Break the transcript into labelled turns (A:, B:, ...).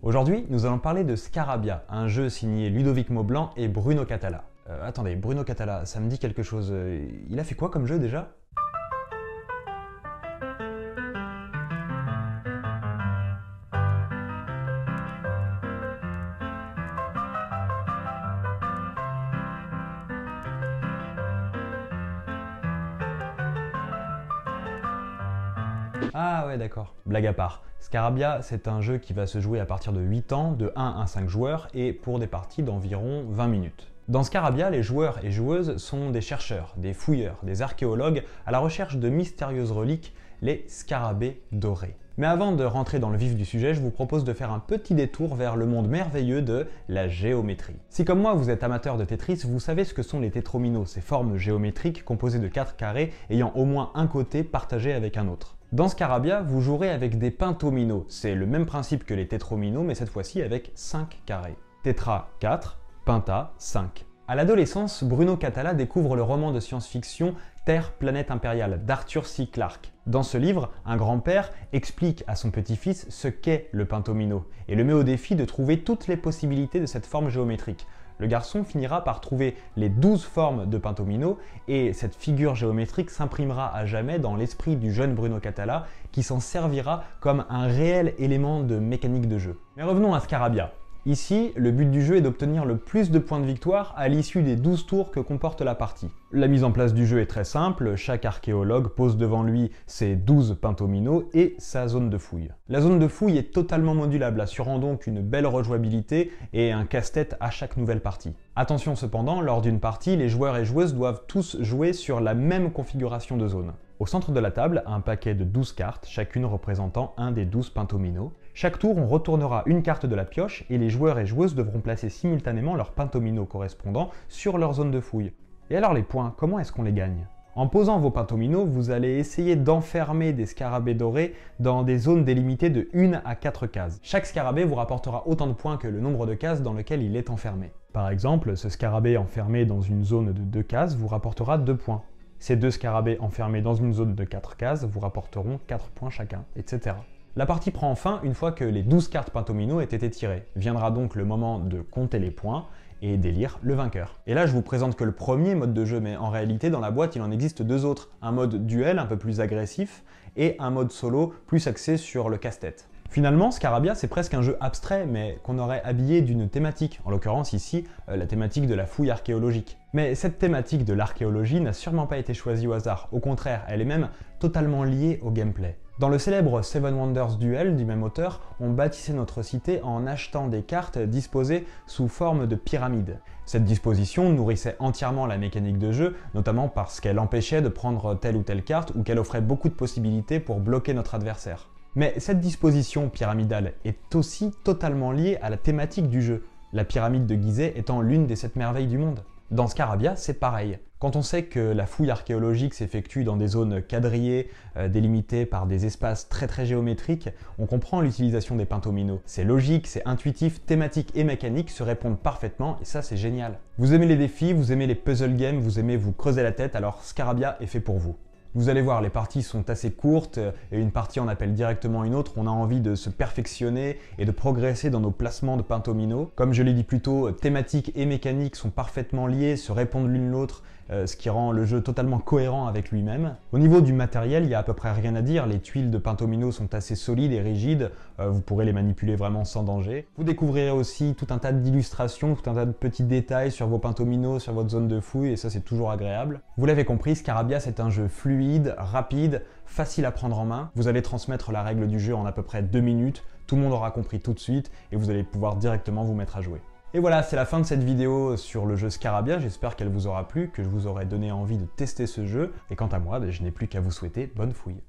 A: Aujourd'hui, nous allons parler de Scarabia, un jeu signé Ludovic Maublanc et Bruno Cathala. Attendez, Bruno Cathala, ça me dit quelque chose. Il a fait quoi comme jeu déjà? Ah ouais, d'accord. Blague à part. Scarabia, c'est un jeu qui va se jouer à partir de 8 ans, de 1 à 5 joueurs, et pour des parties d'environ 20 minutes. Dans Scarabia, les joueurs et joueuses sont des chercheurs, des fouilleurs, des archéologues à la recherche de mystérieuses reliques, les scarabées dorés. Mais avant de rentrer dans le vif du sujet, je vous propose de faire un petit détour vers le monde merveilleux de la géométrie. Si comme moi vous êtes amateur de Tetris, vous savez ce que sont les tétrominos, ces formes géométriques composées de 4 carrés ayant au moins un côté partagé avec un autre. Dans Scarabia, vous jouerez avec des pentominos, c'est le même principe que les tétrominos mais cette fois-ci avec 5 carrés. Tétra 4, Penta 5. À l'adolescence, Bruno Cathala découvre le roman de science-fiction Terre, planète impériale d'Arthur C. Clarke. Dans ce livre, un grand-père explique à son petit-fils ce qu'est le pentomino et le met au défi de trouver toutes les possibilités de cette forme géométrique. Le garçon finira par trouver les 12 formes de pentomino et cette figure géométrique s'imprimera à jamais dans l'esprit du jeune Bruno Cathala qui s'en servira comme un réel élément de mécanique de jeu. Mais revenons à Scarabia. Ici, le but du jeu est d'obtenir le plus de points de victoire à l'issue des 12 tours que comporte la partie. La mise en place du jeu est très simple, chaque archéologue pose devant lui ses 12 pentominos et sa zone de fouille. La zone de fouille est totalement modulable, assurant donc une belle rejouabilité et un casse-tête à chaque nouvelle partie. Attention cependant, lors d'une partie, les joueurs et joueuses doivent tous jouer sur la même configuration de zone. Au centre de la table, un paquet de 12 cartes, chacune représentant un des 12 pentominos. Chaque tour, on retournera une carte de la pioche et les joueurs et joueuses devront placer simultanément leurs pentominos correspondants sur leur zone de fouille. Et alors les points, comment est-ce qu'on les gagne? En posant vos pentominos, vous allez essayer d'enfermer des scarabées dorés dans des zones délimitées de 1 à 4 cases. Chaque scarabée vous rapportera autant de points que le nombre de cases dans lequel il est enfermé. Par exemple, ce scarabée enfermé dans une zone de 2 cases vous rapportera 2 points. Ces 2 scarabées enfermés dans une zone de 4 cases vous rapporteront 4 points chacun, etc. La partie prend fin une fois que les 12 cartes pentomino aient été tirées. Viendra donc le moment de compter les points et d'élire le vainqueur. Et là, je vous présente que le premier mode de jeu, mais en réalité, dans la boîte, il en existe 2 autres. Un mode duel un peu plus agressif et un mode solo plus axé sur le casse-tête. Finalement, Scarabia, c'est presque un jeu abstrait, mais qu'on aurait habillé d'une thématique, en l'occurrence ici, la thématique de la fouille archéologique. Mais cette thématique de l'archéologie n'a sûrement pas été choisie au hasard, au contraire, elle est même totalement liée au gameplay. Dans le célèbre Seven Wonders Duel du même auteur, on bâtissait notre cité en achetant des cartes disposées sous forme de pyramide. Cette disposition nourrissait entièrement la mécanique de jeu, notamment parce qu'elle empêchait de prendre telle ou telle carte ou qu'elle offrait beaucoup de possibilités pour bloquer notre adversaire. Mais cette disposition pyramidale est aussi totalement liée à la thématique du jeu, la pyramide de Gizeh étant l'une des 7 merveilles du monde. Dans Scarabia, c'est pareil. Quand on sait que la fouille archéologique s'effectue dans des zones quadrillées, délimitées par des espaces très géométriques, on comprend l'utilisation des pentominos. C'est logique, c'est intuitif, thématique et mécanique se répondent parfaitement et ça c'est génial. Vous aimez les défis, vous aimez les puzzle games, vous aimez vous creuser la tête, alors Scarabia est fait pour vous. Vous allez voir, les parties sont assez courtes et une partie en appelle directement une autre. On a envie de se perfectionner et de progresser dans nos placements de pentominos. Comme je l'ai dit plus tôt, thématique et mécanique sont parfaitement liées, se répondent l'une l'autre, ce qui rend le jeu totalement cohérent avec lui-même. Au niveau du matériel, il n'y a à peu près rien à dire. Les tuiles de pentomino sont assez solides et rigides. Vous pourrez les manipuler vraiment sans danger. Vous découvrirez aussi tout un tas d'illustrations, tout un tas de petits détails sur vos pentominos, sur votre zone de fouille, et ça c'est toujours agréable. Vous l'avez compris, Scarabia c'est un jeu fluide, rapide, facile à prendre en main. Vous allez transmettre la règle du jeu en à peu près 2 minutes. Tout le monde aura compris tout de suite et vous allez pouvoir directement vous mettre à jouer. Et voilà, c'est la fin de cette vidéo sur le jeu Scarabia, j'espère qu'elle vous aura plu, que je vous aurai donné envie de tester ce jeu, et quant à moi, je n'ai plus qu'à vous souhaiter bonne fouille.